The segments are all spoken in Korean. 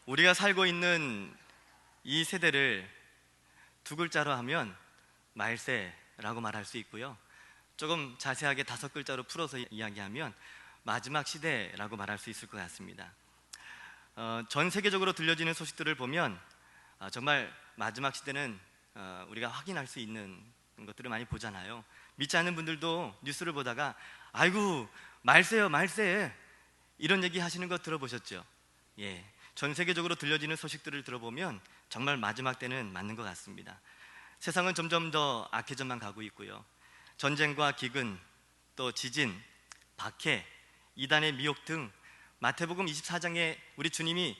우리가 살고 있는 이 세대를 두 글자로 하면 말세라고 말할 수 있고요. 조금 자세하게 다섯 글자로 풀어서 이야기하면 마지막 시대라고 말할 수 있을 것 같습니다. 전 세계적으로 들려지는 소식들을 보면 정말 마지막 시대는 우리가 확인할 수 있는 것들을 많이 보잖아요. 믿지 않는 분들도 뉴스를 보다가 아이고 말세요 말세 이런 얘기 하시는 거 들어보셨죠? 예, 전 세계적으로 들려지는 소식들을 들어보면 정말 마지막 때는 맞는 것 같습니다. 세상은 점점 더 악해져만 가고 있고요. 전쟁과 기근, 또 지진, 박해, 이단의 미혹 등 마태복음 24장에 우리 주님이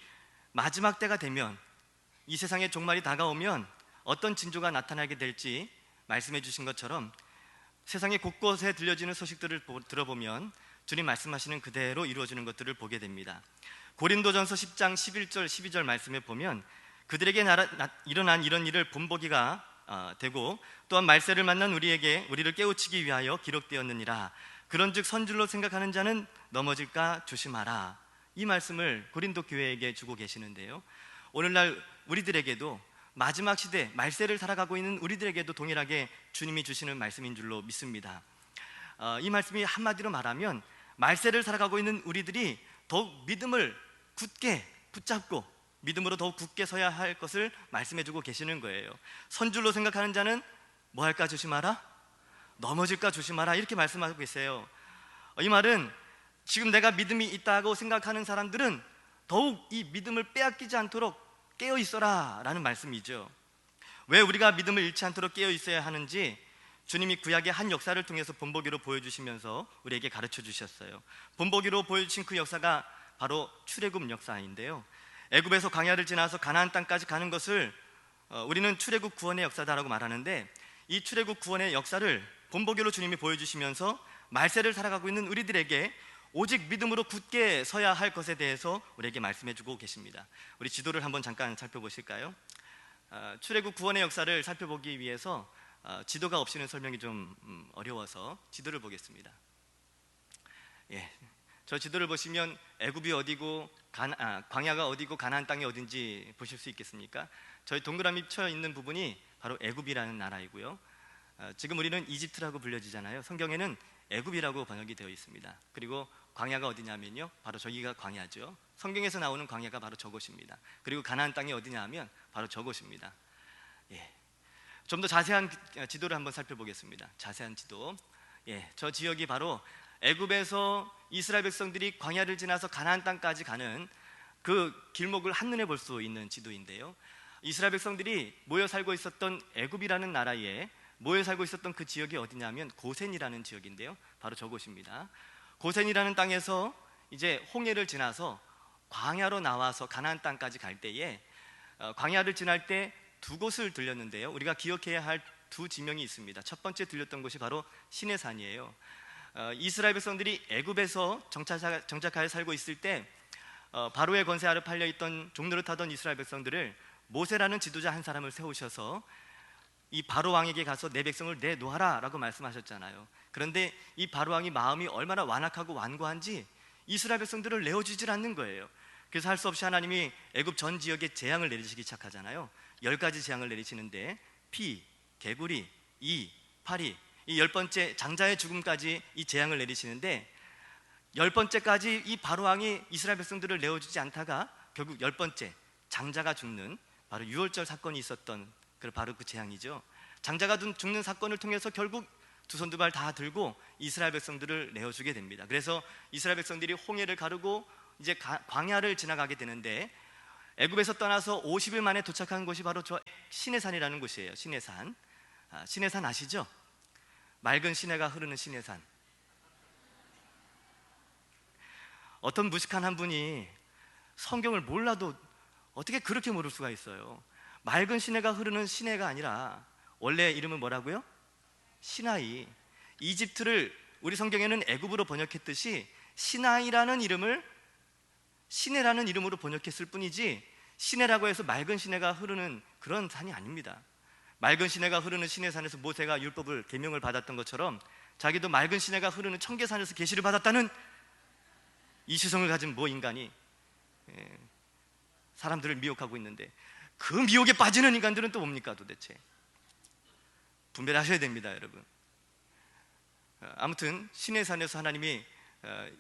마지막 때가 되면, 이 세상의 종말이 다가오면 어떤 징조가 나타나게 될지 말씀해 주신 것처럼 세상의 곳곳에 들려지는 소식들을 들어보면 주님 말씀하시는 그대로 이루어지는 것들을 보게 됩니다. 고린도전서 10장 11절 12절 말씀에 보면 그들에게 일어난 이런 일을 본보기가 되고 또한 말세를 만난 우리를 깨우치기 위하여 기록되었느니라. 그런즉 선줄로 생각하는 자는 넘어질까 조심하라. 이 말씀을 고린도 교회에게 주고 계시는데요, 오늘날 우리들에게도 마지막 시대 말세를 살아가고 있는 우리들에게도 동일하게 주님이 주시는 말씀인 줄로 믿습니다. 이 말씀이 한마디로 말하면 말세를 살아가고 있는 우리들이 더욱 믿음을 굳게 붙잡고 믿음으로 더욱 굳게 서야 할 것을 말씀해주고 계시는 거예요. 선줄로 생각하는 자는 뭐 할까 조심하라, 넘어질까 조심하라, 이렇게 말씀하고 계세요. 이 말은 지금 내가 믿음이 있다고 생각하는 사람들은 더욱 이 믿음을 빼앗기지 않도록 깨어 있어라 라는 말씀이죠. 왜 우리가 믿음을 잃지 않도록 깨어 있어야 하는지 주님이 구약의 한 역사를 통해서 본보기로 보여주시면서 우리에게 가르쳐 주셨어요. 본보기로 보여주신 그 역사가 바로 출애굽 역사인데요, 애굽에서 광야를 지나서 가나안 땅까지 가는 것을 우리는 출애굽 구원의 역사다라고 말하는데, 이 출애굽 구원의 역사를 본보기로 주님이 보여주시면서 말세를 살아가고 있는 우리들에게 오직 믿음으로 굳게 서야 할 것에 대해서 우리에게 말씀해주고 계십니다. 우리 지도를 한번 잠깐 살펴보실까요? 출애굽 구원의 역사를 살펴보기 위해서 지도가 없이는 설명이 좀 어려워서 지도를 보겠습니다. 예, 저 지도를 보시면 애굽이 어디고 광야가 어디고 가나안 땅이 어딘지 보실 수 있겠습니까? 저희 동그라미 쳐 있는 부분이 바로 애굽이라는 나라이고요, 지금 우리는 이집트라고 불려지잖아요. 성경에는 애굽이라고 번역이 되어 있습니다. 그리고 광야가 어디냐면요, 바로 저기가 광야죠. 성경에서 나오는 광야가 바로 저곳입니다. 그리고 가나안 땅이 어디냐 하면 바로 저곳입니다. 예, 좀 더 자세한 지도를 한번 살펴보겠습니다. 자세한 지도. 예, 저 지역이 바로 애굽에서 이스라엘 백성들이 광야를 지나서 가나안 땅까지 가는 그 길목을 한눈에 볼 수 있는 지도인데요, 이스라엘 백성들이 모여 살고 있었던 애굽이라는 나라에 모여 살고 있었던 그 지역이 어디냐면 고센이라는 지역인데요, 바로 저곳입니다. 고센이라는 땅에서 이제 홍해를 지나서 광야로 나와서 가나안 땅까지 갈 때에 광야를 지날 때 두 곳을 들렸는데요, 우리가 기억해야 할 두 지명이 있습니다. 첫 번째 들렸던 곳이 바로 시내산이에요. 이스라엘 백성들이 애굽에서 정착하여 살고 있을 때 바로의 권세 아래 팔려 있던 종노릇하던 이스라엘 백성들을 모세라는 지도자 한 사람을 세우셔서 이 바로 왕에게 가서 내 백성을 내놓아라 라고 말씀하셨잖아요. 그런데 이 바로 왕이 마음이 얼마나 완악하고 완고한지 이스라엘 백성들을 내어주질 않는 거예요. 그래서 할 수 없이 하나님이 애굽 전 지역에 재앙을 내리시기 시작하잖아요. 10가지 재앙을 내리시는데 피, 개구리, 이, 파리, 이 10번째 장자의 죽음까지 이 재앙을 내리시는데 10번째까지 이 바로 왕이 이스라엘 백성들을 내어주지 않다가 결국 10번째 장자가 죽는 바로 유월절 사건이 있었던 바로 그 재앙이죠. 장자가 죽는 사건을 통해서 결국 두 손 두 발 다 들고 이스라엘 백성들을 내어주게 됩니다. 그래서 이스라엘 백성들이 홍해를 가르고 이제 광야를 지나가게 되는데 애굽에서 떠나서 50일 만에 도착한 곳이 바로 저 시내산이라는 곳이에요. 시내산. 시내산 아시죠? 맑은 시내가 흐르는 시내산. 어떤 무식한 한 분이 성경을 몰라도 어떻게 그렇게 모를 수가 있어요. 맑은 시내가 흐르는 시내가 아니라 원래 이름은 뭐라고요? 시나이. 이집트를 우리 성경에는 애굽으로 번역했듯이 시나이라는 이름을 시내라는 이름으로 번역했을 뿐이지 시내라고 해서 맑은 시내가 흐르는 그런 산이 아닙니다. 맑은 시내가 흐르는 시내산에서 모세가 율법을 계명을 받았던 것처럼 자기도 맑은 시내가 흐르는 청계산에서 계시를 받았다는 이시성을 가진 인간이 사람들을 미혹하고 있는데, 그 미혹에 빠지는 인간들은 또 뭡니까 도대체? 분별하셔야 됩니다, 여러분. 아무튼 시내산에서 하나님이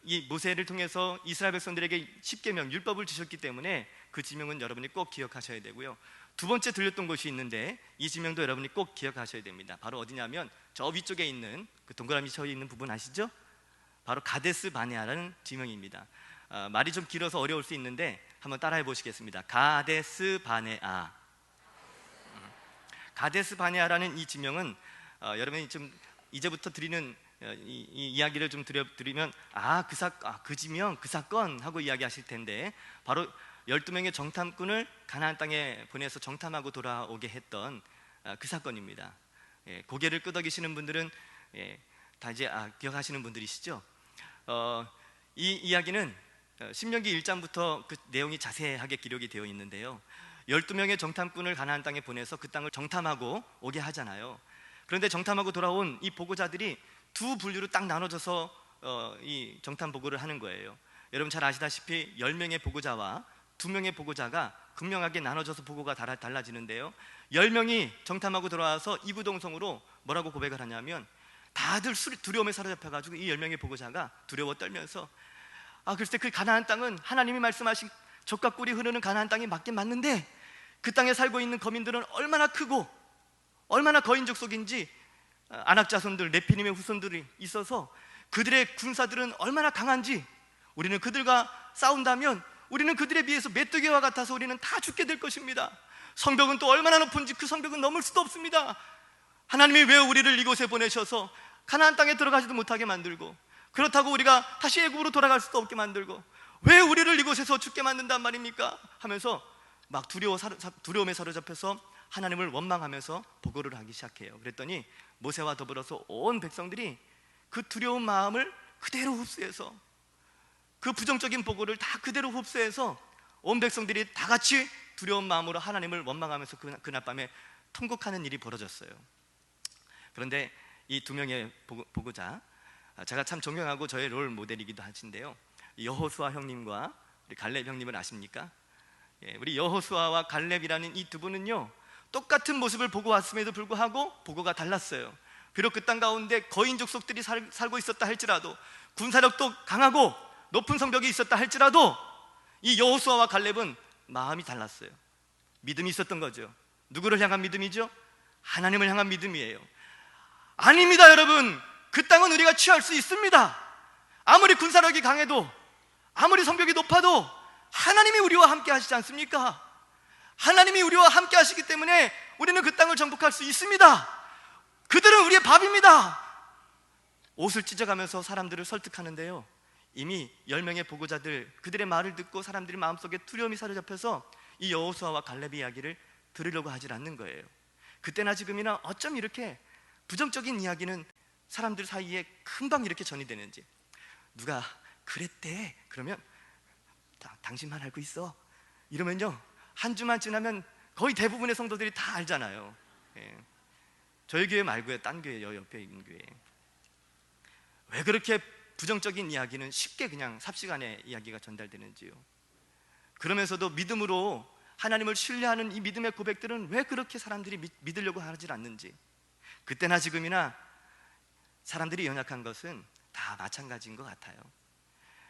이 모세를 통해서 이스라엘 백성들에게 십계명 율법을 주셨기 때문에 그 지명은 여러분이 꼭 기억하셔야 되고요. 두 번째 들렸던 곳이 있는데 이 지명도 여러분이 꼭 기억하셔야 됩니다. 바로 어디냐면 저 위쪽에 있는 그 동그라미 쳐 있는 부분 아시죠? 바로 가데스 바네아라는 지명입니다. 말이 좀 길어서 어려울 수 있는데 한번 따라해 보시겠습니다. 가데스 바네아. 가데스 바네아라는 이 지명은 여러분이 좀 이제부터 드리는 이 이야기를 좀 드리면 그 지명, 그 사건 하고 이야기하실 텐데, 바로 12명의 정탐꾼을 가나안 땅에 보내서 정탐하고 돌아오게 했던 그 사건입니다. 고개를 끄덕이시는 분들은 다 이제 기억하시는 분들이시죠? 이 이야기는 신명기 1장부터 그 내용이 자세하게 기록이 되어 있는데요, 12명의 정탐꾼을 가나안 땅에 보내서 그 땅을 정탐하고 오게 하잖아요. 그런데 정탐하고 돌아온 이 보고자들이 두 분류로 딱 나눠져서 이 정탐 보고를 하는 거예요. 여러분 잘 아시다시피 10명의 보고자와 2명의 보고자가 극명하게 나눠져서 보고가 달라지는데요, 10명이 정탐하고 돌아와서 이구동성으로 뭐라고 고백을 하냐면, 다들 두려움에 사로잡혀가지고 이 10명의 보고자가 두려워 떨면서 글쎄 그 가나안 땅은 하나님이 말씀하신 젖과 꿀이 흐르는 가나안 땅이 맞긴 맞는데, 그 땅에 살고 있는 거민들은 얼마나 크고 얼마나 거인 족속인지, 아낙 자손들 네피림의 후손들이 있어서 그들의 군사들은 얼마나 강한지, 우리는 그들과 싸운다면 우리는 그들에 비해서 메뚜기와 같아서 우리는 다 죽게 될 것입니다. 성벽은 또 얼마나 높은지 그 성벽은 넘을 수도 없습니다. 하나님이 왜 우리를 이곳에 보내셔서 가나안 땅에 들어가지도 못하게 만들고, 그렇다고 우리가 다시 애굽으로 돌아갈 수도 없게 만들고, 왜 우리를 이곳에서 죽게 만든단 말입니까? 하면서 막 두려움에 사로잡혀서 하나님을 원망하면서 보고를 하기 시작해요. 그랬더니 모세와 더불어서 온 백성들이 그 두려운 마음을 그대로 흡수해서, 그 부정적인 보고를 다 그대로 흡수해서 온 백성들이 다 같이 두려운 마음으로 하나님을 원망하면서 그날 밤에 통곡하는 일이 벌어졌어요. 그런데 이 두 명의 보고자, 제가 참 존경하고 저의 롤 모델이기도 하신데요, 여호수아 형님과 우리 갈렙 형님을 아십니까? 우리 여호수아와 갈렙이라는 이 두 분은요, 똑같은 모습을 보고 왔음에도 불구하고 보고가 달랐어요. 비록 그 땅 가운데 거인 족속들이 살고 있었다 할지라도, 군사력도 강하고 높은 성벽이 있었다 할지라도, 이 여호수아와 갈렙은 마음이 달랐어요. 믿음이 있었던 거죠. 누구를 향한 믿음이죠? 하나님을 향한 믿음이에요. 아닙니다, 여러분. 그 땅은 우리가 취할 수 있습니다. 아무리 군사력이 강해도, 아무리 성벽이 높아도 하나님이 우리와 함께 하시지 않습니까? 하나님이 우리와 함께 하시기 때문에 우리는 그 땅을 정복할 수 있습니다. 그들은 우리의 밥입니다. 옷을 찢어가면서 사람들을 설득하는데요, 이미 10명의 보고자들, 그들의 말을 듣고 사람들이 마음속에 두려움이 사로잡혀서 이 여호수아와 갈렙의 이야기를 들으려고 하질 않는 거예요. 그때나 지금이나 어쩜 이렇게 부정적인 이야기는 사람들 사이에 금방 이렇게 전이 되는지. 누가 그랬대 그러면 당신만 알고 있어 이러면요, 한 주만 지나면 거의 대부분의 성도들이 다 알잖아요. 저희 교회 말고요, 딴 교회, 옆에 있는 교회. 왜 그렇게 부정적인 이야기는 쉽게 그냥 삽시간에 이야기가 전달되는지요. 그러면서도 믿음으로 하나님을 신뢰하는 이 믿음의 고백들은 왜 그렇게 사람들이 믿으려고 하지 않는지. 그때나 지금이나 사람들이 연약한 것은 다 마찬가지인 것 같아요.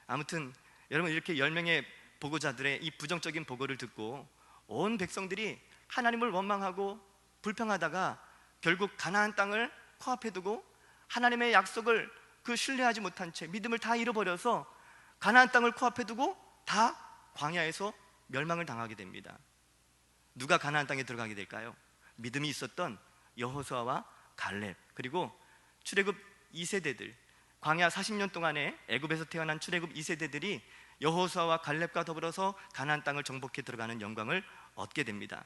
아무튼 여러분, 이렇게 10명의 보고자들의 이 부정적인 보고를 듣고 온 백성들이 하나님을 원망하고 불평하다가 결국 가나안 땅을 코앞에 두고 하나님의 약속을 신뢰하지 못한 채 믿음을 다 잃어버려서 가나안 땅을 코앞에 두고 다 광야에서 멸망을 당하게 됩니다. 누가 가나안 땅에 들어가게 될까요? 믿음이 있었던 여호수아와 갈렙, 그리고 출애굽 2세대들, 광야 40년 동안에 애굽에서 태어난 출애굽 2세대들이 여호수아와 갈렙과 더불어서 가나안 땅을 정복해 들어가는 영광을 얻게 됩니다.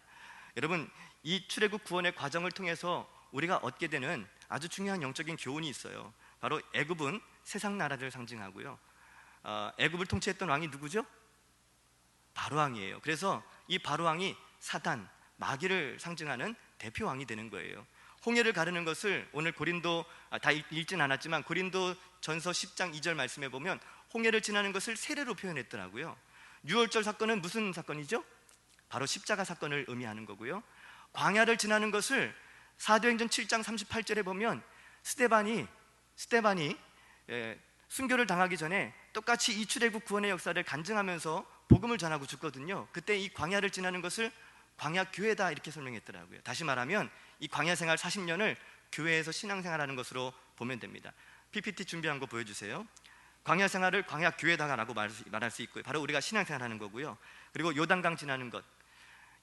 여러분, 이 출애굽 구원의 과정을 통해서 우리가 얻게 되는 아주 중요한 영적인 교훈이 있어요. 바로 애굽은 세상 나라를 상징하고요, 애굽을 통치했던 왕이 누구죠? 바로왕이에요. 그래서 이 바로왕이 사단, 마귀를 상징하는 대표 왕이 되는 거예요. 홍해를 가르는 것을 오늘 고린도 다 읽진 않았지만 고린도 전서 10장 2절 말씀에 보면 홍해를 지나는 것을 세례로 표현했더라고요. 유월절 사건은 무슨 사건이죠? 바로 십자가 사건을 의미하는 거고요. 광야를 지나는 것을 사도행전 7장 38절에 보면 스데반이 순교를 당하기 전에 똑같이 이 출애굽 구원의 역사를 간증하면서 복음을 전하고 죽거든요. 그때 이 광야를 지나는 것을 광야 교회다 이렇게 설명했더라고요. 다시 말하면 이 광야 생활 40년을 교회에서 신앙생활하는 것으로 보면 됩니다. PPT 준비한 거 보여주세요. 광야 생활을 광야 교회다라고 말할 수 있고요. 바로 우리가 신앙생활하는 거고요. 그리고 요단강 지나는 것,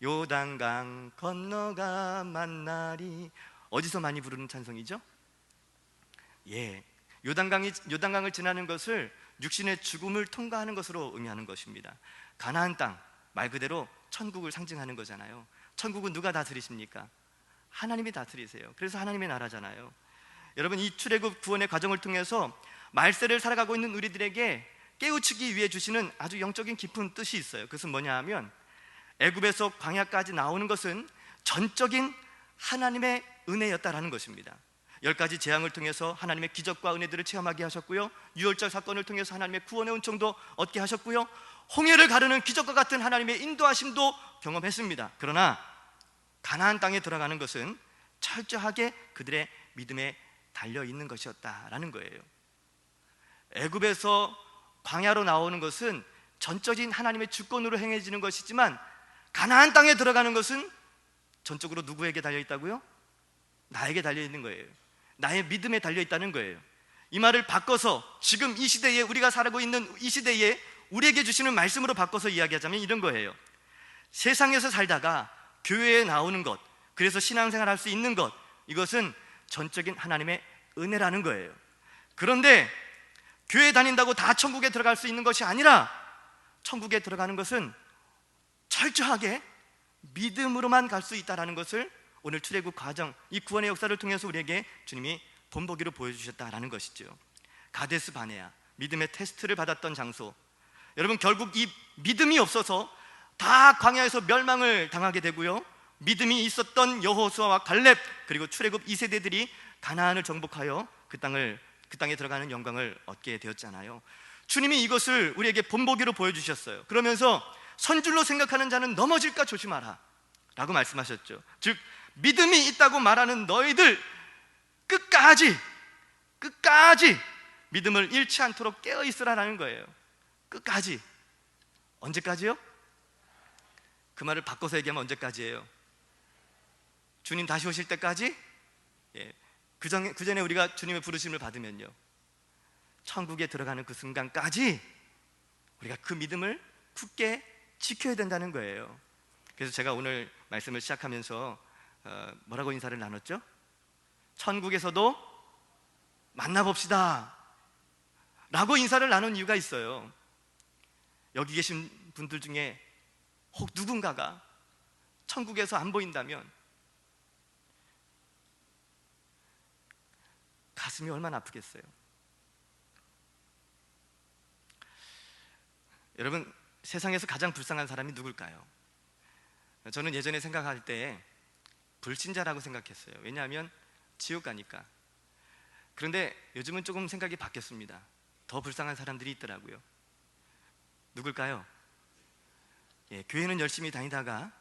요단강 건너가 만나리, 어디서 많이 부르는 찬송이죠? 요단강을 지나는 것을 육신의 죽음을 통과하는 것으로 의미하는 것입니다. 가나안 땅, 말 그대로 천국을 상징하는 거잖아요. 천국은 누가 다스리십니까? 하나님이 다스리세요. 그래서 하나님의 나라잖아요. 여러분, 이 출애굽 구원의 과정을 통해서 말세를 살아가고 있는 우리들에게 깨우치기 위해 주시는 아주 영적인 깊은 뜻이 있어요. 그것은 뭐냐 하면 애굽에서 광야까지 나오는 것은 전적인 하나님의 은혜였다라는 것입니다. 10가지 재앙을 통해서 하나님의 기적과 은혜들을 체험하게 하셨고요, 유월절 사건을 통해서 하나님의 구원의 은총도 얻게 하셨고요, 홍해를 가르는 기적과 같은 하나님의 인도하심도 경험했습니다. 그러나 가나안 땅에 들어가는 것은 철저하게 그들의 믿음에 달려있는 것이었다라는 거예요. 애굽에서 광야로 나오는 것은 전적인 하나님의 주권으로 행해지는 것이지만 가나안 땅에 들어가는 것은 전적으로 누구에게 달려있다고요? 나에게 달려있는 거예요. 나의 믿음에 달려있다는 거예요. 이 말을 바꿔서 지금 이 시대에, 우리가 살고 있는 이 시대에 우리에게 주시는 말씀으로 바꿔서 이야기하자면 이런 거예요. 세상에서 살다가 교회에 나오는 것, 그래서 신앙생활 할 수 있는 것, 이것은 전적인 하나님의 은혜라는 거예요. 그런데 교회 다닌다고 다 천국에 들어갈 수 있는 것이 아니라 천국에 들어가는 것은 철저하게 믿음으로만 갈 수 있다는 것을 오늘 출애굽 과정, 이 구원의 역사를 통해서 우리에게 주님이 본보기로 보여주셨다라는 것이죠. 가데스 바네아, 믿음의 테스트를 받았던 장소. 여러분, 결국 이 믿음이 없어서 다 광야에서 멸망을 당하게 되고요, 믿음이 있었던 여호수아와 갈렙, 그리고 출애굽 2세대들이 가나안을 정복하여 그 땅에 들어가는 영광을 얻게 되었잖아요. 주님이 이것을 우리에게 본보기로 보여주셨어요. 그러면서 선줄로 생각하는 자는 넘어질까 조심하라 라고 말씀하셨죠. 즉, 믿음이 있다고 말하는 너희들 끝까지 믿음을 잃지 않도록 깨어있으라는 거예요. 끝까지. 언제까지요? 그 말을 바꿔서 얘기하면 언제까지예요? 주님 다시 오실 때까지? 그 전에 우리가 주님의 부르심을 받으면요, 천국에 들어가는 그 순간까지 우리가 그 믿음을 굳게 지켜야 된다는 거예요. 그래서 제가 오늘 말씀을 시작하면서 뭐라고 인사를 나눴죠? 천국에서도 만나봅시다 라고 인사를 나눈 이유가 있어요. 여기 계신 분들 중에 혹 누군가가 천국에서 안 보인다면 가슴이 얼마나 아프겠어요. 여러분, 세상에서 가장 불쌍한 사람이 누굴까요? 저는 예전에 생각할 때 불신자라고 생각했어요. 왜냐하면 지옥 가니까. 그런데 요즘은 조금 생각이 바뀌었습니다. 더 불쌍한 사람들이 있더라고요. 누굴까요? 교회는 열심히 다니다가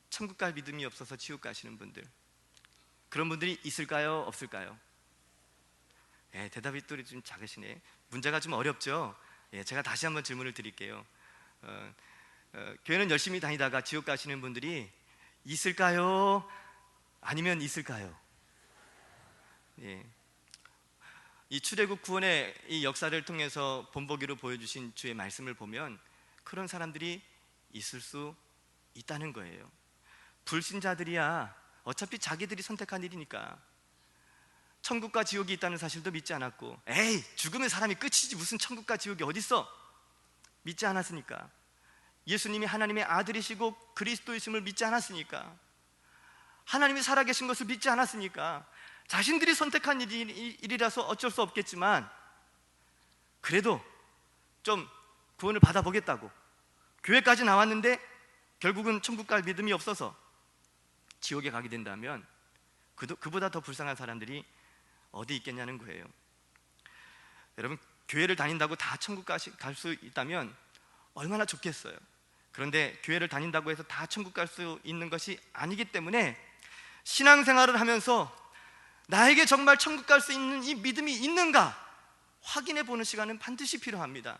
천국 갈 믿음이 없어서 지옥 가시는 분들, 그런 분들이 있을까요? 없을까요? 대답이 또 좀 작으시네. 문제가 좀 어렵죠? 제가 다시 한번 질문을 드릴게요. 교회는 열심히 다니다가 지옥 가시는 분들이 있을까요? 아니면 있을까요? 이 출애굽 구원의 이 역사를 통해서 본보기로 보여주신 주의 말씀을 보면 그런 사람들이 있을 수 있다는 거예요. 불신자들이야 어차피 자기들이 선택한 일이니까 천국과 지옥이 있다는 사실도 믿지 않았고, 에이, 죽으면 사람이 끝이지 무슨 천국과 지옥이 어딨어? 믿지 않았으니까. 예수님이 하나님의 아들이시고 그리스도이심을 믿지 않았으니까, 하나님이 살아계신 것을 믿지 않았으니까, 자신들이 선택한 일이라서 어쩔 수 없겠지만 그래도 좀 구원을 받아보겠다고 교회까지 나왔는데 결국은 천국 갈 믿음이 없어서 지옥에 가게 된다면 그보다 더 불쌍한 사람들이 어디 있겠냐는 거예요. 여러분, 교회를 다닌다고 다 천국 갈 수 있다면 얼마나 좋겠어요. 그런데 교회를 다닌다고 해서 다 천국 갈 수 있는 것이 아니기 때문에 신앙생활을 하면서 나에게 정말 천국 갈 수 있는 이 믿음이 있는가 확인해 보는 시간은 반드시 필요합니다.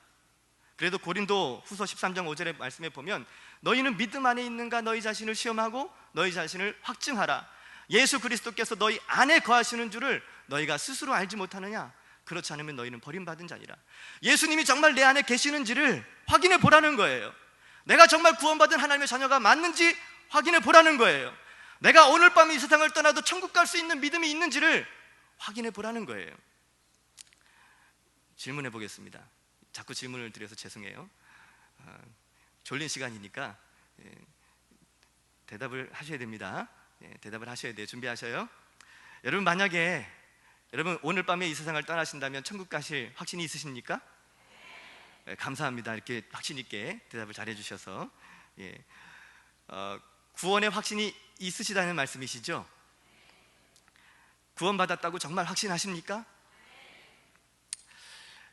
그래도 고린도 후서 13장 5절의 말씀에 보면 너희는 믿음 안에 있는가 너희 자신을 시험하고 너희 자신을 확증하라. 예수 그리스도께서 너희 안에 거하시는 줄을 너희가 스스로 알지 못하느냐? 그렇지 않으면 너희는 버림받은 자니라. 예수님이 정말 내 안에 계시는지를 확인해 보라는 거예요. 내가 정말 구원받은 하나님의 자녀가 맞는지 확인해 보라는 거예요. 내가 오늘 밤 이 세상을 떠나도 천국 갈 수 있는 믿음이 있는지를 확인해 보라는 거예요. 질문해 보겠습니다. 자꾸 질문을 드려서 죄송해요. 졸린 시간이니까 대답을 하셔야 됩니다. 대답을 하셔야 돼요. 준비하셔요. 여러분, 만약에 여러분 오늘 밤에 이 세상을 떠나신다면 천국 가실 확신이 있으십니까? 감사합니다. 이렇게 확신 있게 대답을 잘해 주셔서. 구원의 확신이 있으시다는 말씀이시죠? 구원받았다고 정말 확신하십니까?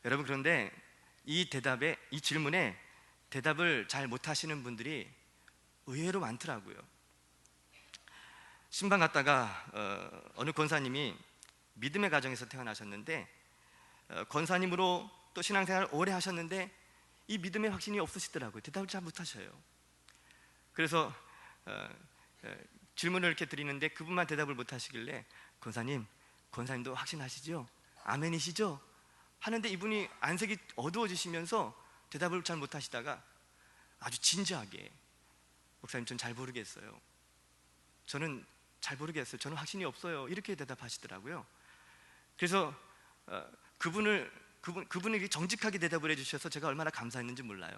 여러분, 그런데 이 질문에 대답을 잘 못하시는 분들이 의외로 많더라고요. 신방 갔다가 어느 권사님이 믿음의 가정에서 태어나셨는데 권사님으로 또 신앙생활을 오래 하셨는데 이 믿음의 확신이 없으시더라고요. 대답을 잘 못하셔요. 그래서 질문을 이렇게 드리는데 그분만 대답을 못하시길래 권사님도 확신하시죠? 아멘이시죠? 하는데 이분이 안색이 어두워지시면서 대답을 잘 못하시다가 아주 진지하게 목사님, 전 잘 모르겠어요. 저는 잘 모르겠어요. 저는 확신이 없어요. 이렇게 대답하시더라고요. 그래서 그분에게 정직하게 대답을 해주셔서 제가 얼마나 감사했는지 몰라요.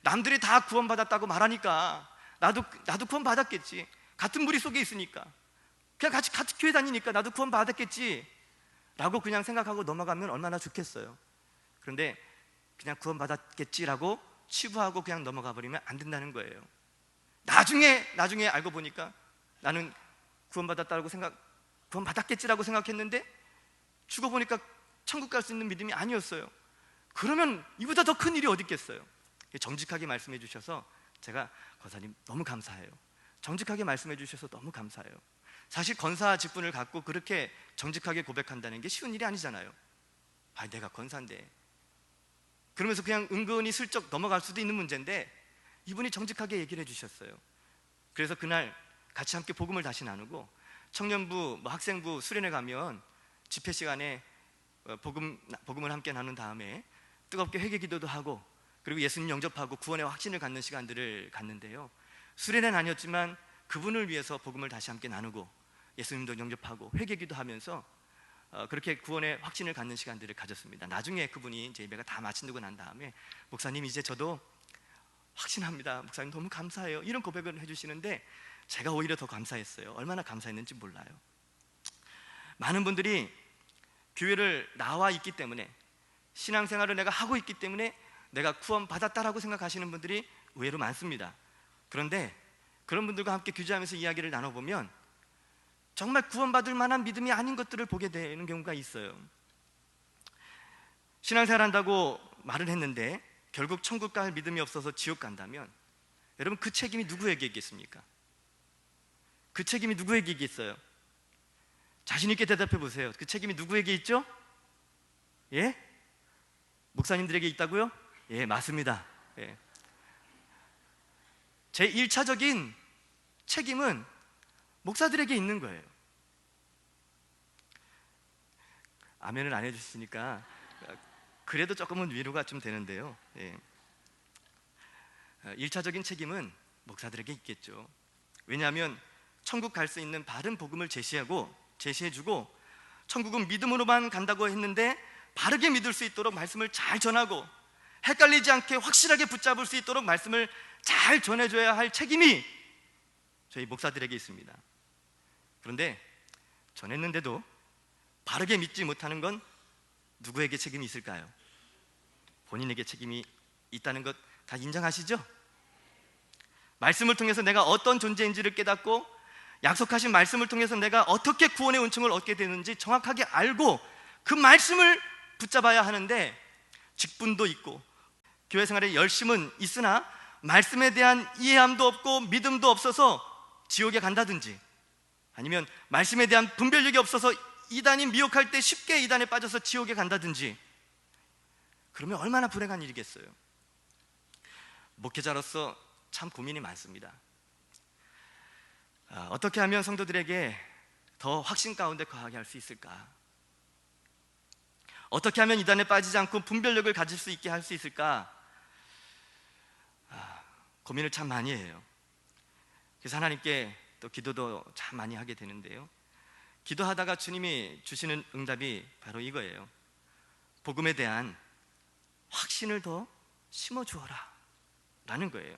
남들이 다 구원받았다고 말하니까 나도 구원받았겠지. 같은 무리 속에 있으니까, 그냥 같이 교회 다니니까 나도 구원받았겠지 라고 그냥 생각하고 넘어가면 얼마나 좋겠어요. 그런데 그냥 구원받았겠지라고 치부하고 그냥 넘어가 버리면 안 된다는 거예요. 나중에 알고 보니까 나는 구원받았겠지라고 생각했는데 죽어보니까 천국 갈 수 있는 믿음이 아니었어요. 그러면 이보다 더 큰 일이 어디 있겠어요? 정직하게 말씀해 주셔서 제가 권사님 너무 감사해요. 정직하게 말씀해 주셔서 너무 감사해요. 사실 권사 직분을 갖고 그렇게 정직하게 고백한다는 게 쉬운 일이 아니잖아요. 내가 권사인데, 그러면서 그냥 은근히 슬쩍 넘어갈 수도 있는 문제인데 이분이 정직하게 얘기를 해주셨어요. 그래서 그날 같이 함께 복음을 다시 나누고 청년부, 학생부 수련회 가면 집회 시간에 복음을 함께 나눈 다음에 뜨겁게 회개 기도도 하고 그리고 예수님 영접하고 구원의 확신을 갖는 시간들을 갖는데요, 수련회는 아니었지만 그분을 위해서 복음을 다시 함께 나누고 예수님도 영접하고 회개 기도하면서 그렇게 구원의 확신을 갖는 시간들을 가졌습니다. 나중에 그분이 이제 예배가 다 마치고 난 다음에 목사님, 이제 저도 확신합니다. 목사님 너무 감사해요. 이런 고백을 해주시는데 제가 오히려 더 감사했어요. 얼마나 감사했는지 몰라요. 많은 분들이 교회를 나와 있기 때문에, 신앙생활을 내가 하고 있기 때문에 내가 구원받았다라고 생각하시는 분들이 의외로 많습니다. 그런데 그런 분들과 함께 교제하면서 이야기를 나눠보면 정말 구원받을 만한 믿음이 아닌 것들을 보게 되는 경우가 있어요. 신앙생활 한다고 말을 했는데 결국 천국 갈 믿음이 없어서 지옥 간다면 여러분, 그 책임이 누구에게 있겠습니까? 그 책임이 누구에게 있겠어요? 자신 있게 대답해 보세요. 그 책임이 누구에게 있죠? 예? 목사님들에게 있다고요? 예, 맞습니다. 예. 제 1차적인 책임은 목사들에게 있는 거예요. 아멘을 안 해주시니까 그래도 조금은 위로가 좀 되는데요. 예. 1차적인 책임은 목사들에게 있겠죠. 왜냐하면 천국 갈 수 있는 바른 복음을 제시해주고 천국은 믿음으로만 간다고 했는데 바르게 믿을 수 있도록 말씀을 잘 전하고 헷갈리지 않게 확실하게 붙잡을 수 있도록 말씀을 잘 전해줘야 할 책임이 저희 목사들에게 있습니다. 그런데 전했는데도 바르게 믿지 못하는 건 누구에게 책임이 있을까요? 본인에게 책임이 있다는 것 다 인정하시죠? 말씀을 통해서 내가 어떤 존재인지를 깨닫고 약속하신 말씀을 통해서 내가 어떻게 구원의 은총을 얻게 되는지 정확하게 알고 그 말씀을 붙잡아야 하는데 직분도 있고 교회 생활에 열심은 있으나 말씀에 대한 이해함도 없고 믿음도 없어서 지옥에 간다든지, 아니면 말씀에 대한 분별력이 없어서 이단이 미혹할 때 쉽게 이단에 빠져서 지옥에 간다든지, 그러면 얼마나 불행한 일이겠어요. 목회자로서 참 고민이 많습니다. 어떻게 하면 성도들에게 더 확신 가운데 거하게 할 수 있을까? 어떻게 하면 이단에 빠지지 않고 분별력을 가질 수 있게 할 수 있을까? 고민을 참 많이 해요. 그래서 하나님께 또 기도도 참 많이 하게 되는데요, 기도하다가 주님이 주시는 응답이 바로 이거예요. 복음에 대한 확신을 더 심어주어라 라는 거예요.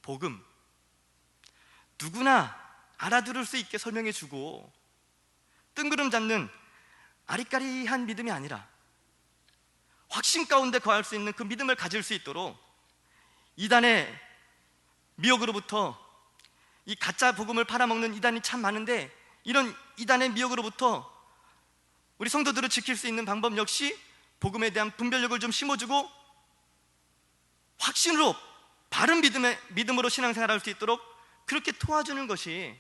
복음, 누구나 알아들을 수 있게 설명해주고 뜬구름 잡는 아리까리한 믿음이 아니라 확신 가운데 거할 수 있는 그 믿음을 가질 수 있도록 이단의 미혹으로부터, 이 가짜 복음을 팔아먹는 이단이 참 많은데, 이런 이단의 미혹으로부터 우리 성도들을 지킬 수 있는 방법 역시 복음에 대한 분별력을 좀 심어주고 확신으로 바른 믿음으로 신앙생활할 수 있도록 그렇게 도와주는 것이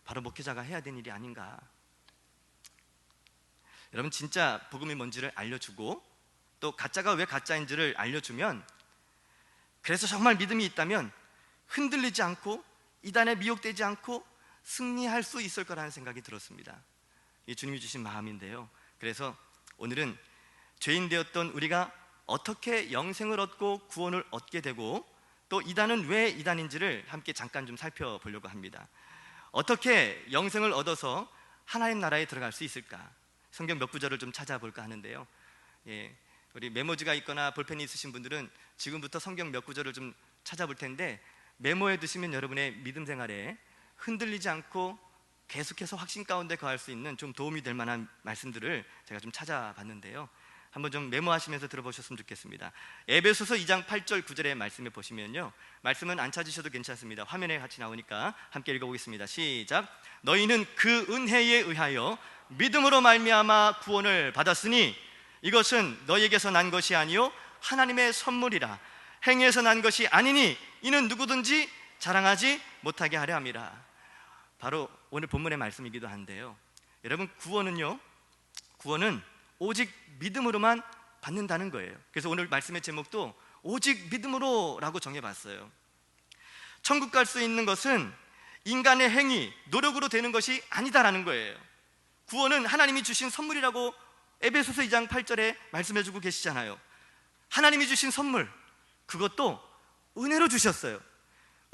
바로 목회자가 해야 되는 일이 아닌가. 여러분, 진짜 복음이 뭔지를 알려주고 또 가짜가 왜 가짜인지를 알려주면, 그래서 정말 믿음이 있다면 흔들리지 않고 이단에 미혹되지 않고 승리할 수 있을 거라는 생각이 들었습니다. 이 주님이 주신 마음인데요, 그래서 오늘은 죄인 되었던 우리가 어떻게 영생을 얻고 구원을 얻게 되고 또 이단은 왜 이단인지를 함께 잠깐 좀 살펴보려고 합니다. 어떻게 영생을 얻어서 하나님 나라에 들어갈 수 있을까? 성경 몇 구절을 좀 찾아볼까 하는데요, 우리 메모지가 있거나 볼펜이 있으신 분들은 지금부터 성경 몇 구절을 좀 찾아볼 텐데, 메모해 두시면 여러분의 믿음 생활에 흔들리지 않고 계속해서 확신 가운데 거할 수 있는 좀 도움이 될 만한 말씀들을 제가 좀 찾아봤는데요, 한번 좀 메모하시면서 들어보셨으면 좋겠습니다. 에베소서 2장 8절 9절의 말씀에 보시면요, 말씀은 안 찾으셔도 괜찮습니다. 화면에 같이 나오니까 함께 읽어보겠습니다. 시작. 너희는 그 은혜에 의하여 믿음으로 말미암아 구원을 받았으니 이것은 너희에게서 난 것이 아니요 하나님의 선물이라. 행위에서 난 것이 아니니 이는 누구든지 자랑하지 못하게 하려 함이라. 바로 오늘 본문의 말씀이기도 한데요, 여러분, 구원은 오직 믿음으로만 받는다는 거예요. 그래서 오늘 말씀의 제목도 오직 믿음으로 라고 정해봤어요. 천국 갈 수 있는 것은 인간의 행위, 노력으로 되는 것이 아니다라는 거예요. 구원은 하나님이 주신 선물이라고 에베소서 2장 8절에 말씀해주고 계시잖아요. 하나님이 주신 선물, 그것도 은혜로 주셨어요.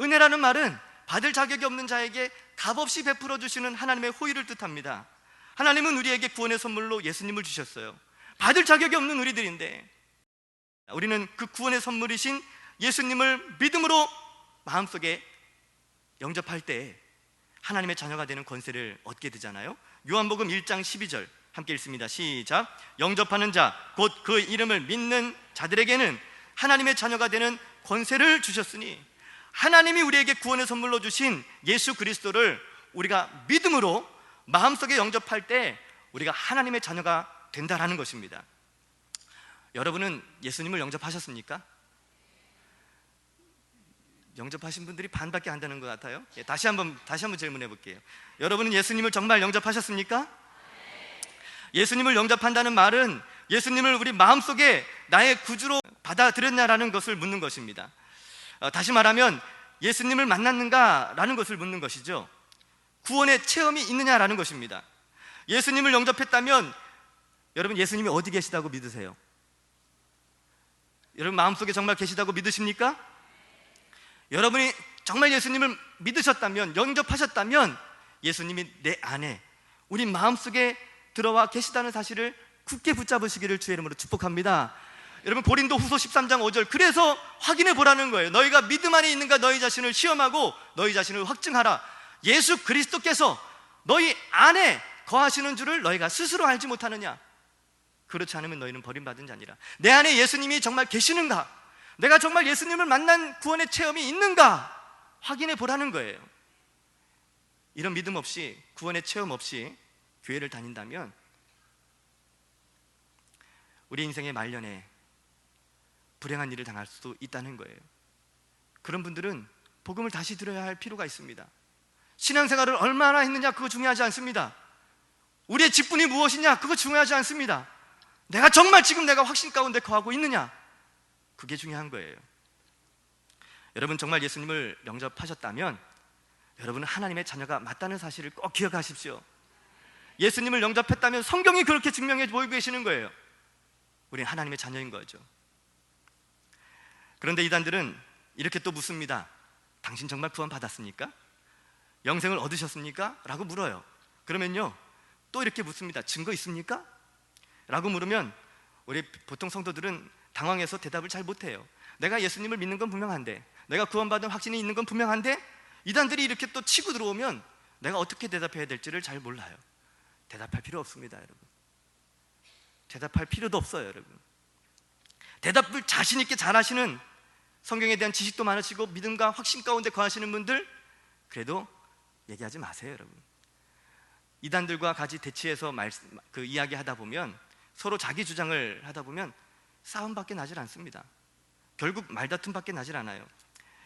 은혜라는 말은 받을 자격이 없는 자에게 값없이 베풀어 주시는 하나님의 호의를 뜻합니다. 하나님은 우리에게 구원의 선물로 예수님을 주셨어요. 받을 자격이 없는 우리들인데 우리는 그 구원의 선물이신 예수님을 믿음으로 마음속에 영접할 때 하나님의 자녀가 되는 권세를 얻게 되잖아요. 요한복음 1장 12절 함께 읽습니다. 시작. 영접하는 자, 곧 그 이름을 믿는 자들에게는 하나님의 자녀가 되는 권세를 주셨으니, 하나님이 우리에게 구원의 선물로 주신 예수 그리스도를 우리가 믿음으로 마음속에 영접할 때 우리가 하나님의 자녀가 된다라는 것입니다. 여러분은 예수님을 영접하셨습니까? 영접하신 분들이 반밖에 안 되는 것 같아요. 다시 한번 질문해 볼게요. 여러분은 예수님을 정말 영접하셨습니까? 예수님을 영접한다는 말은 예수님을 우리 마음속에 나의 구주로 받아들였냐라는 것을 묻는 것입니다. 다시 말하면 예수님을 만났는가라는 것을 묻는 것이죠. 구원의 체험이 있느냐라는 것입니다. 예수님을 영접했다면 여러분, 예수님이 어디 계시다고 믿으세요? 여러분 마음속에 정말 계시다고 믿으십니까? 여러분이 정말 예수님을 믿으셨다면, 영접하셨다면 예수님이 내 안에, 우리 마음속에 들어와 계시다는 사실을 굳게 붙잡으시기를 주의 이름으로 축복합니다. 여러분, 고린도 후서 13장 5절, 그래서 확인해 보라는 거예요. 너희가 믿음 안에 있는가 너희 자신을 시험하고 너희 자신을 확증하라. 예수 그리스도께서 너희 안에 거하시는 줄을 너희가 스스로 알지 못하느냐? 그렇지 않으면 너희는 버림받은 자니라. 내 안에 예수님이 정말 계시는가? 내가 정말 예수님을 만난 구원의 체험이 있는가? 확인해 보라는 거예요. 이런 믿음 없이, 구원의 체험 없이 교회를 다닌다면 우리 인생의 말년에 불행한 일을 당할 수도 있다는 거예요. 그런 분들은 복음을 다시 들어야 할 필요가 있습니다. 신앙생활을 얼마나 했느냐 그거 중요하지 않습니다. 우리의 직분이 무엇이냐 그거 중요하지 않습니다. 내가 정말 지금 내가 확신 가운데 거하고 있느냐, 그게 중요한 거예요. 여러분 정말 예수님을 영접하셨다면 여러분은 하나님의 자녀가 맞다는 사실을 꼭 기억하십시오. 예수님을 영접했다면 성경이 그렇게 증명해 보이고 계시는 거예요. 우리는 하나님의 자녀인 거죠. 그런데 이단들은 이렇게 또 묻습니다. 당신 정말 구원 받았습니까? 영생을 얻으셨습니까? 라고 물어요. 그러면요 또 이렇게 묻습니다. 증거 있습니까? 라고 물으면 우리 보통 성도들은 당황해서 대답을 잘 못해요. 내가 예수님을 믿는 건 분명한데, 내가 구원받은 확신이 있는 건 분명한데, 이단들이 이렇게 또 치고 들어오면 내가 어떻게 대답해야 될지를 잘 몰라요. 대답할 필요 없습니다, 여러분. 대답할 필요도 없어요, 여러분. 대답을 자신 있게 잘하시는, 성경에 대한 지식도 많으시고 믿음과 확신 가운데 거하시는 분들, 그래도 얘기하지 마세요, 여러분. 이단들과 같이 대치해서 이야기하다 보면, 서로 자기 주장을 하다 보면 싸움밖에 나질 않습니다. 결국 말다툼밖에 나질 않아요.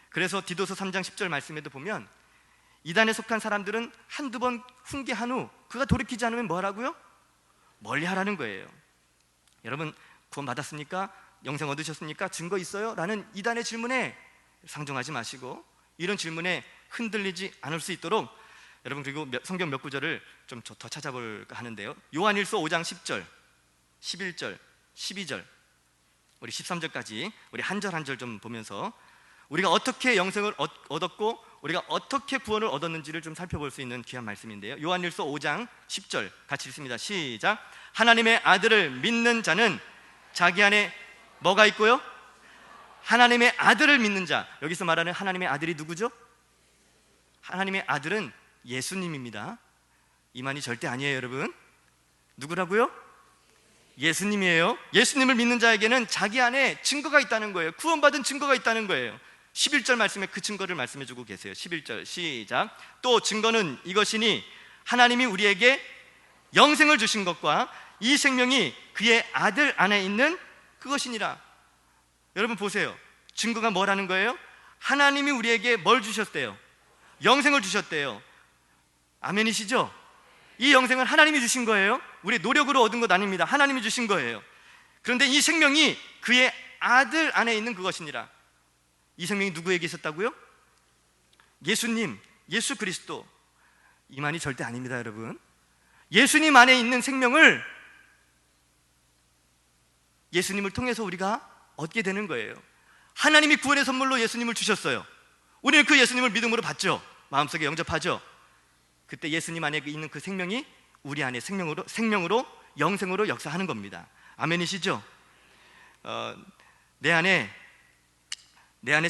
그래서 디도서 3장 10절 말씀에도 보면 이단에 속한 사람들은 한두 번 훈계한 후 그가 돌이키지 않으면 뭐 하라고요? 멀리 하라는 거예요. 여러분 구원 받았습니까? 영생 얻으셨습니까? 증거 있어요? 라는 이단의 질문에 상종하지 마시고 이런 질문에 흔들리지 않을 수 있도록 여러분, 그리고 성경 몇 구절을 좀 더 찾아볼까 하는데요. 요한일서 5장 10절, 11절, 12절, 우리 13절까지 우리 한 절 한 절 좀 보면서 우리가 어떻게 영생을 얻었고 우리가 어떻게 구원을 얻었는지를 좀 살펴볼 수 있는 귀한 말씀인데요. 요한일서 5장 10절 같이 읽습니다. 시작. 하나님의 아들을 믿는 자는 자기 안에 뭐가 있고요? 하나님의 아들을 믿는 자. 여기서 말하는 하나님의 아들이 누구죠? 하나님의 아들은 예수님입니다. 이만희 절대 아니에요, 여러분. 누구라고요? 예수님이에요. 예수님을 믿는 자에게는 자기 안에 증거가 있다는 거예요. 구원받은 증거가 있다는 거예요. 11절 말씀에 그 증거를 말씀해 주고 계세요. 11절 시작. 또 증거는 이것이니 하나님이 우리에게 영생을 주신 것과 이 생명이 그의 아들 안에 있는 그것이니라. 여러분 보세요. 증거가 뭐라는 거예요? 하나님이 우리에게 뭘 주셨대요? 영생을 주셨대요. 아멘이시죠? 이 영생은 하나님이 주신 거예요. 우리 노력으로 얻은 것 아닙니다. 하나님이 주신 거예요. 그런데 이 생명이 그의 아들 안에 있는 그것이니라. 이 생명이 누구에게 있었다고요? 예수님, 예수 그리스도. 이만이 절대 아닙니다, 여러분. 예수님 안에 있는 생명을 예수님을 통해서 우리가 얻게 되는 거예요. 하나님이 구원의 선물로 예수님을 주셨어요. 우리는 그 예수님을 믿음으로 받죠. 마음속에 영접하죠. 그때 예수님 안에 있는 그 생명이 우리 안에 생명으로 영생으로 역사하는 겁니다. 아멘이시죠? 내 안에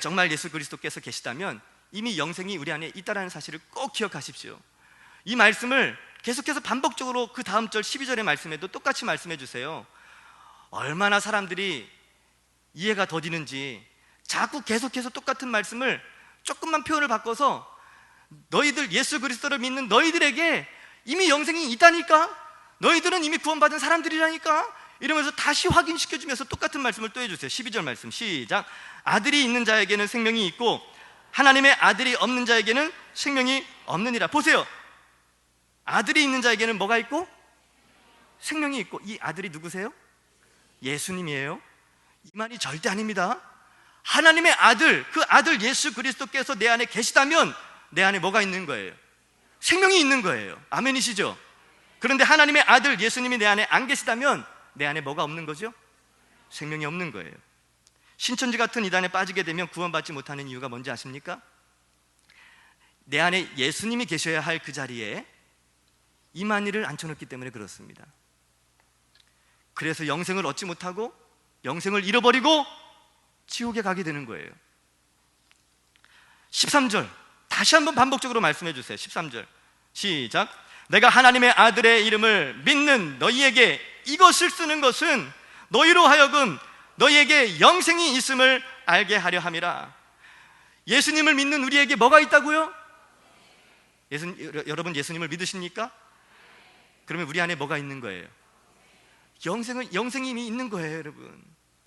정말 예수 그리스도께서 계시다면 이미 영생이 우리 안에 있다는 사실을 꼭 기억하십시오. 이 말씀을 계속해서 반복적으로 그 다음 절 12절의 말씀에도 똑같이 말씀해 주세요. 얼마나 사람들이 이해가 더디는지 자꾸 계속해서 똑같은 말씀을 조금만 표현을 바꿔서 너희들 예수 그리스도를 믿는 너희들에게 이미 영생이 있다니까, 너희들은 이미 구원받은 사람들이라니까, 이러면서 다시 확인시켜주면서 똑같은 말씀을 또 해주세요. 12절 말씀 시작. 아들이 있는 자에게는 생명이 있고 하나님의 아들이 없는 자에게는 생명이 없느니라. 보세요. 아들이 있는 자에게는 뭐가 있고? 생명이 있고. 이 아들이 누구세요? 예수님이에요. 이 말이 절대 아닙니다. 하나님의 아들, 그 아들 예수 그리스도께서 내 안에 계시다면 내 안에 뭐가 있는 거예요? 생명이 있는 거예요. 아멘이시죠? 그런데 하나님의 아들 예수님이 내 안에 안 계시다면 내 안에 뭐가 없는 거죠? 생명이 없는 거예요. 신천지 같은 이단에 빠지게 되면 구원받지 못하는 이유가 뭔지 아십니까? 내 안에 예수님이 계셔야 할 그 자리에 이만희를 앉혀놓기 때문에 그렇습니다. 그래서 영생을 얻지 못하고 영생을 잃어버리고 지옥에 가게 되는 거예요. 13절 다시 한번 반복적으로 말씀해 주세요. 13절 시작. 내가 하나님의 아들의 이름을 믿는 너희에게 이것을 쓰는 것은 너희로 하여금 너희에게 영생이 있음을 알게 하려 함이라. 예수님을 믿는 우리에게 뭐가 있다고요? 여러분 예수님을 믿으십니까? 그러면 우리 안에 뭐가 있는 거예요? 영생이 이미 있는 거예요, 여러분.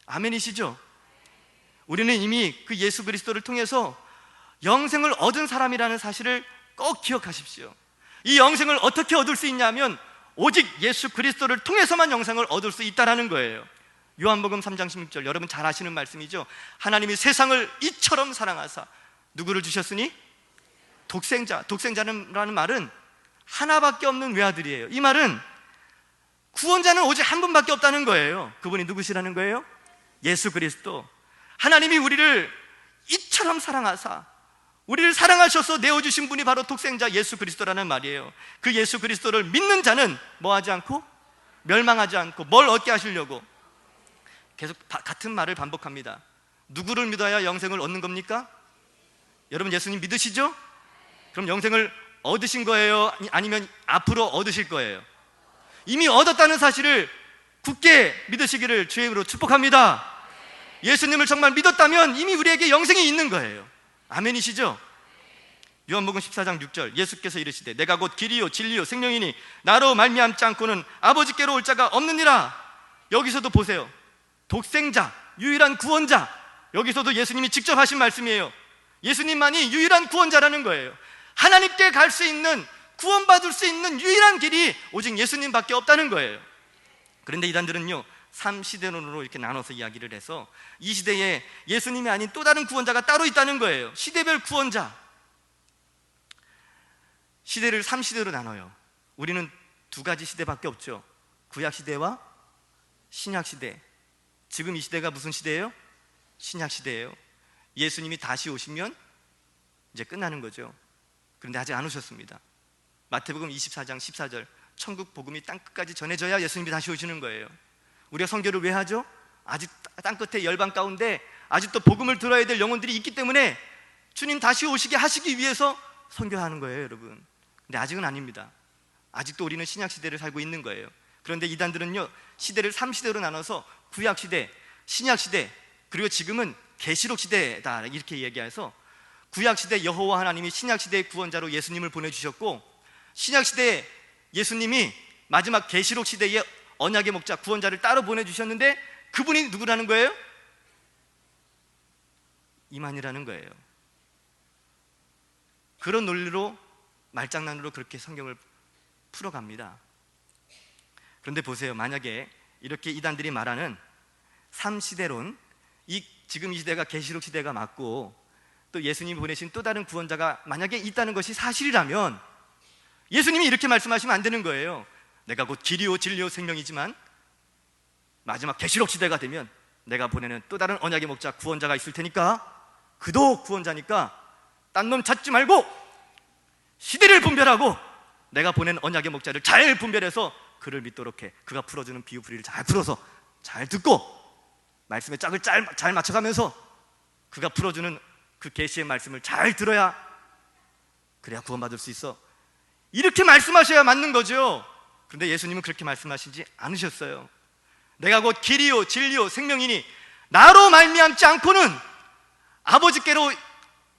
아멘이시죠? 우리는 이미 그 예수 그리스도를 통해서 영생을 얻은 사람이라는 사실을 꼭 기억하십시오. 이 영생을 어떻게 얻을 수 있냐면 오직 예수 그리스도를 통해서만 영생을 얻을 수 있다는 거예요. 요한복음 3장 16절, 여러분 잘 아시는 말씀이죠. 하나님이 세상을 이처럼 사랑하사 누구를 주셨으니? 독생자. 독생자라는 말은 하나밖에 없는 외아들이에요. 이 말은 구원자는 오직 한 분밖에 없다는 거예요. 그분이 누구시라는 거예요? 예수 그리스도. 하나님이 우리를 이처럼 사랑하사, 우리를 사랑하셔서 내어주신 분이 바로 독생자 예수 그리스도라는 말이에요. 그 예수 그리스도를 믿는 자는 뭐하지 않고? 멸망하지 않고. 뭘 얻게 하시려고? 계속 같은 말을 반복합니다. 누구를 믿어야 영생을 얻는 겁니까? 여러분 예수님 믿으시죠? 그럼 영생을 얻으신 거예요? 아니면 앞으로 얻으실 거예요? 이미 얻었다는 사실을 굳게 믿으시기를 주의 이름으로 축복합니다. 예수님을 정말 믿었다면 이미 우리에게 영생이 있는 거예요. 아멘이시죠? 요한복음 14장 6절, 예수께서 이르시되 내가 곧 길이요 진리요 생명이니 나로 말미암지 않고는 아버지께로 올 자가 없느니라. 여기서도 보세요. 독생자, 유일한 구원자. 여기서도 예수님이 직접 하신 말씀이에요. 예수님만이 유일한 구원자라는 거예요. 하나님께 갈 수 있는, 구원받을 수 있는 유일한 길이 오직 예수님밖에 없다는 거예요. 그런데 이단들은요 3시대론으로 이렇게 나눠서 이야기를 해서 이 시대에 예수님이 아닌 또 다른 구원자가 따로 있다는 거예요. 시대별 구원자. 시대를 3시대로 나눠요. 우리는 두 가지 시대밖에 없죠. 구약시대와 신약시대. 지금 이 시대가 무슨 시대예요? 신약시대예요. 예수님이 다시 오시면 이제 끝나는 거죠. 그런데 아직 안 오셨습니다. 마태복음 24장 14절, 천국 복음이 땅끝까지 전해져야 예수님이 다시 오시는 거예요. 우리가 선교를 왜 하죠? 아직 땅끝의 열방 가운데 아직도 복음을 들어야 될 영혼들이 있기 때문에 주님 다시 오시게 하시기 위해서 선교하는 거예요, 여러분. 근데 아직은 아닙니다. 아직도 우리는 신약시대를 살고 있는 거예요. 그런데 이단들은요 시대를 3시대로 나눠서 구약시대, 신약시대, 그리고 지금은 계시록시대다 이렇게 얘기해서 구약시대 여호와 하나님이 신약시대의 구원자로 예수님을 보내주셨고, 신약시대 예수님이 마지막 계시록시대의 언약의 목자 구원자를 따로 보내주셨는데 그분이 누구라는 거예요? 이만이라는 거예요. 그런 논리로 말장난으로 그렇게 성경을 풀어갑니다. 그런데 보세요. 만약에 이렇게 이단들이 말하는 3시대론, 지금 이 시대가 계시록 시대가 맞고 또 예수님이 보내신 또 다른 구원자가 만약에 있다는 것이 사실이라면 예수님이 이렇게 말씀하시면 안 되는 거예요. 내가 곧 길이요 진리요 생명이지만 마지막 계시록 시대가 되면 내가 보내는 또 다른 언약의 목자 구원자가 있을 테니까 그도 구원자니까 딴 놈 찾지 말고 시대를 분별하고 내가 보낸 언약의 목자를 잘 분별해서 그를 믿도록 해. 그가 풀어주는 비유풀이를 잘 풀어서 잘 듣고 말씀의 짝을 잘 맞춰가면서 그가 풀어주는 그 계시의 말씀을 잘 들어야 그래야 구원받을 수 있어. 이렇게 말씀하셔야 맞는 거죠. 그런데 예수님은 그렇게 말씀하시지 않으셨어요. 내가 곧 길이요 진리요 생명이니 나로 말미암지 않고는 아버지께로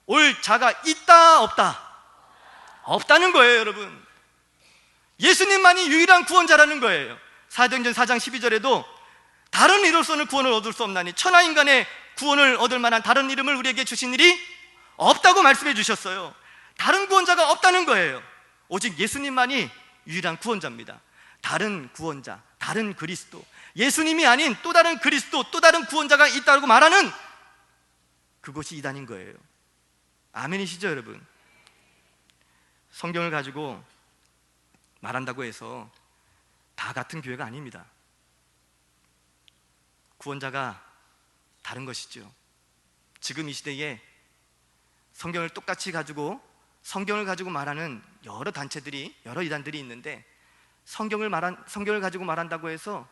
올 자가 있다 없다? 없다는 거예요, 여러분. 예수님만이 유일한 구원자라는 거예요. 사도행전 4장 12절에도 다른 이로서는 구원을 얻을 수 없나니 천하 인간의 구원을 얻을 만한 다른 이름을 우리에게 주신 일이 없다고 말씀해 주셨어요. 다른 구원자가 없다는 거예요. 오직 예수님만이 유일한 구원자입니다. 다른 구원자, 다른 그리스도, 예수님이 아닌 또 다른 그리스도, 또 다른 구원자가 있다고 말하는 그것이 이단인 거예요. 아멘이시죠, 여러분? 성경을 가지고 말한다고 해서 다 같은 교회가 아닙니다. 구원자가 다른 것이죠. 지금 이 시대에 성경을 똑같이 가지고 성경을 가지고 말하는 여러 단체들이, 여러 이단들이 있는데 성경을 가지고 말한다고 해서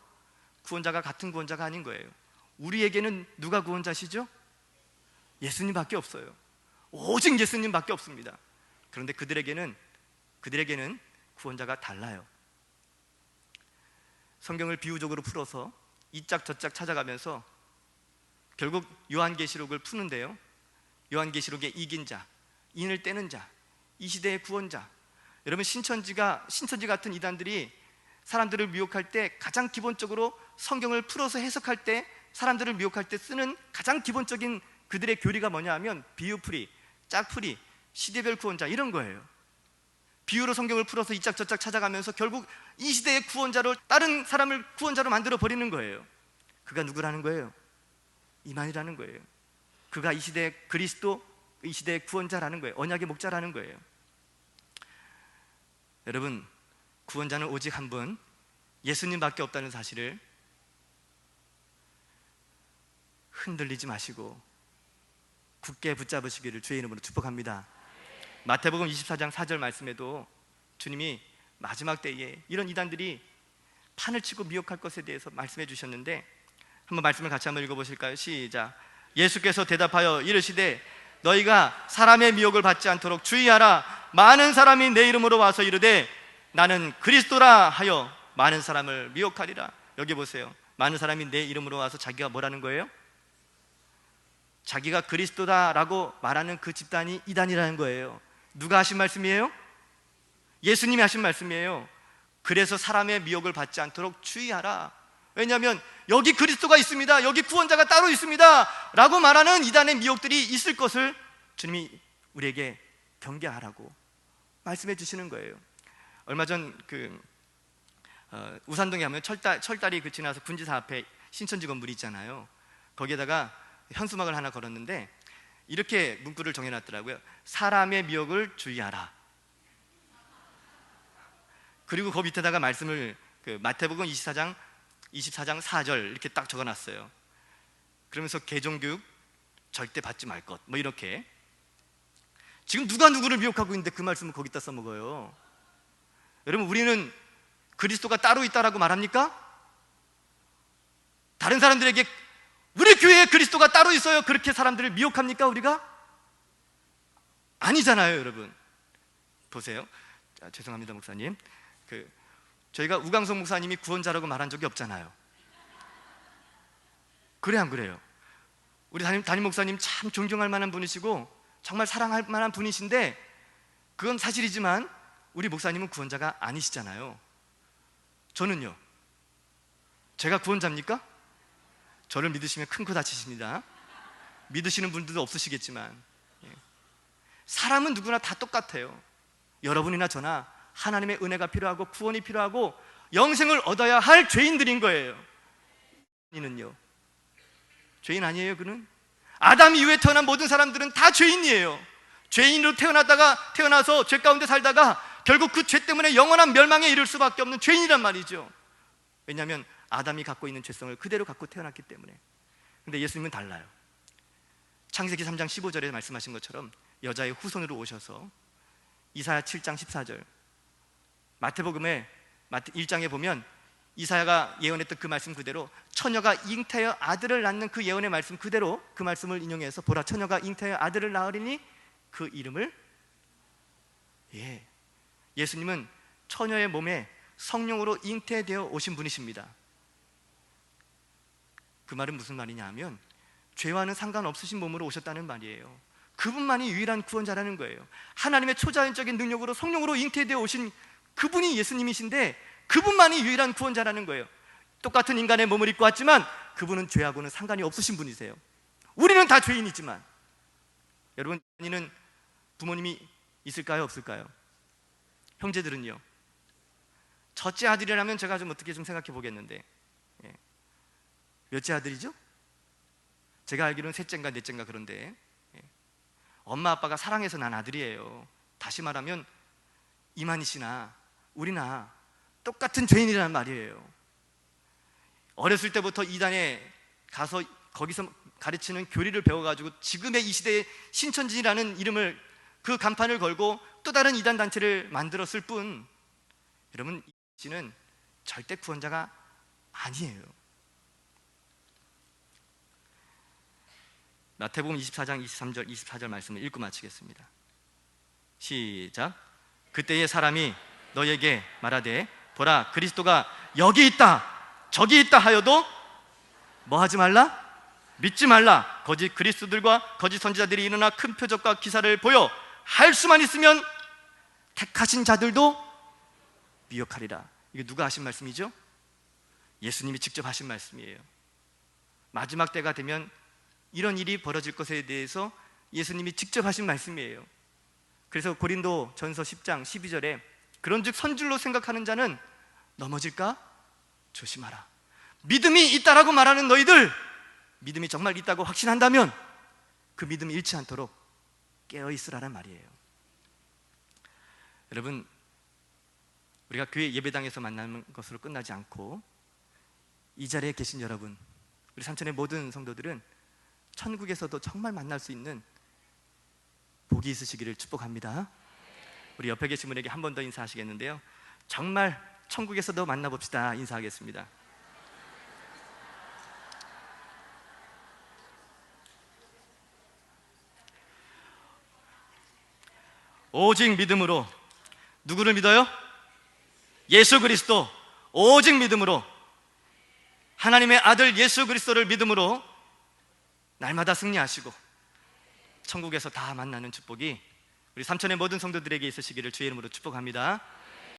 구원자가 같은 구원자가 아닌 거예요. 우리에게는 누가 구원자시죠? 예수님밖에 없어요. 오직 예수님밖에 없습니다. 그런데 그들에게는 구원자가 달라요. 성경을 비유적으로 풀어서 이 짝 저 짝 찾아가면서 결국 요한계시록을 푸는데요, 요한계시록의 이긴 자, 인을 떼는 자, 이 시대의 구원자. 여러분, 신천지 같은 이단들이 사람들을 미혹할 때 가장 기본적으로 성경을 풀어서 해석할 때 사람들을 미혹할 때 쓰는 가장 기본적인 그들의 교리가 뭐냐 하면 비유풀이, 짝풀이, 시대별 구원자 이런 거예요. 비유로 성경을 풀어서 이짝 저짝 찾아가면서 결국 이 시대의 구원자로 다른 사람을 구원자로 만들어 버리는 거예요. 그가 누구라는 거예요? 이만희라는 거예요. 그가 이 시대의 그리스도, 이 시대의 구원자라는 거예요. 언약의 목자라는 거예요. 여러분, 구원자는 오직 한 분, 예수님밖에 없다는 사실을 흔들리지 마시고 굳게 붙잡으시기를 주의 이름으로 축복합니다. 마태복음 24장 4절 말씀에도 주님이 마지막 때에 이런 이단들이 판을 치고 미혹할 것에 대해서 말씀해 주셨는데, 한번 말씀을 같이 한번 읽어보실까요? 시작. 예수께서 대답하여 이르시되 너희가 사람의 미혹을 받지 않도록 주의하라. 많은 사람이 내 이름으로 와서 이르되 나는 그리스도라 하여 많은 사람을 미혹하리라. 여기 보세요. 많은 사람이 내 이름으로 와서 자기가 뭐라는 거예요? 자기가 그리스도다라고 말하는 그 집단이 이단이라는 거예요. 누가 하신 말씀이에요? 예수님이 하신 말씀이에요. 그래서 사람의 미혹을 받지 않도록 주의하라. 왜냐하면 여기 그리스도가 있습니다, 여기 구원자가 따로 있습니다 라고 말하는 이단의 미혹들이 있을 것을 주님이 우리에게 경계하라고 말씀해 주시는 거예요. 얼마 전 우산동에 하면 철다리 지나서 군지사 앞에 신천지 건물이 있잖아요. 거기에다가 현수막을 하나 걸었는데 이렇게 문구를 정해놨더라고요. 사람의 미혹을 주의하라. 그리고 그 밑에다가 말씀을 마태복음 24장 4절 이렇게 딱 적어놨어요. 그러면서 개종교육 절대 받지 말 것, 뭐 이렇게. 지금 누가 누구를 미혹하고 있는데 그 말씀을 거기다 써먹어요. 여러분, 우리는 그리스도가 따로 있다라고 말합니까? 다른 사람들에게 우리 교회에 그리스도가 따로 있어요, 그렇게 사람들을 미혹합니까 우리가? 아니잖아요. 여러분 보세요. 죄송합니다 목사님. 저희가 우강성 목사님이 구원자라고 말한 적이 없잖아요. 그래 안 그래요? 우리 담임 목사님 참 존경할 만한 분이시고 정말 사랑할 만한 분이신데 그건 사실이지만 우리 목사님은 구원자가 아니시잖아요. 저는요, 제가 구원자입니까? 저를 믿으시면 큰 코 다치십니다. 믿으시는 분들도 없으시겠지만 사람은 누구나 다 똑같아요. 여러분이나 저나 하나님의 은혜가 필요하고 구원이 필요하고 영생을 얻어야 할 죄인들인 거예요. 이는요, 죄인 아니에요. 그는 아담 이후에 태어난 모든 사람들은 다 죄인이에요. 죄인으로 태어나서 죄 가운데 살다가 결국 그 죄 때문에 영원한 멸망에 이를 수밖에 없는 죄인이란 말이죠. 왜냐하면 아담이 갖고 있는 죄성을 그대로 갖고 태어났기 때문에. 근데 예수님은 달라요. 창세기 3장 15절에 말씀하신 것처럼 여자의 후손으로 오셔서 이사야 7장 14절, 마태복음에 1장에 보면 이사야가 예언했던 그 말씀 그대로 처녀가 잉태하여 아들을 낳는 그 예언의 말씀 그대로 그 말씀을 인용해서 보라, 처녀가 잉태하여 아들을 낳으리니 그 이름을, 예수님은 처녀의 몸에 성령으로 잉태되어 오신 분이십니다. 그 말은 무슨 말이냐 하면 죄와는 상관없으신 몸으로 오셨다는 말이에요. 그분만이 유일한 구원자라는 거예요. 하나님의 초자연적인 능력으로 성령으로 잉태되어 오신 그분이 예수님이신데 그분만이 유일한 구원자라는 거예요. 똑같은 인간의 몸을 입고 왔지만 그분은 죄하고는 상관이 없으신 분이세요. 우리는 다 죄인이지만. 여러분, 죄인은 부모님이 있을까요, 없을까요? 형제들은요? 첫째 아들이라면 제가 좀 어떻게 좀 생각해 보겠는데, 몇째 아들이죠? 제가 알기로는 셋째인가 넷째인가 그런데, 엄마 아빠가 사랑해서 난 아들이에요. 다시 말하면 이만희 씨나 우리나 똑같은 죄인이라는 말이에요. 어렸을 때부터 이단에 가서 거기서 가르치는 교리를 배워가지고 지금의 이 시대의 신천지라는 이름을, 그 간판을 걸고 또 다른 이단 단체를 만들었을 뿐, 여러분, 이 씨는 절대 구원자가 아니에요. 마태복음 24장 23절 24절 말씀을 읽고 마치겠습니다. 시작. 그때의 사람이 너에게 말하되 보라, 그리스도가 여기 있다 저기 있다 하여도 뭐 하지 말라? 믿지 말라. 거짓 그리스도들과 거짓 선지자들이 일어나 큰 표적과 기사를 보여 할 수만 있으면 택하신 자들도 미혹하리라. 이게 누가 하신 말씀이죠? 예수님이 직접 하신 말씀이에요. 마지막 때가 되면 이런 일이 벌어질 것에 대해서 예수님이 직접 하신 말씀이에요. 그래서 고린도 전서 10장 12절에 그런즉 선줄로 생각하는 자는 넘어질까 조심하라. 믿음이 있다라고 말하는 너희들, 믿음이 정말 있다고 확신한다면 그 믿음이 잃지 않도록 깨어있으라는 말이에요. 여러분, 우리가 교회 예배당에서 만나는 것으로 끝나지 않고 이 자리에 계신 여러분, 우리 삼천의 모든 성도들은 천국에서도 정말 만날 수 있는 복이 있으시기를 축복합니다. 우리 옆에 계신 분에게 한 번 더 인사하시겠는데요, 정말 천국에서도 만나봅시다. 인사하겠습니다. 오직 믿음으로, 누구를 믿어요? 예수 그리스도. 오직 믿음으로, 하나님의 아들 예수 그리스도를 믿음으로 날마다 승리하시고 천국에서 다 만나는 축복이 우리 삼천의 모든 성도들에게 있으시기를 주의 이름으로 축복합니다.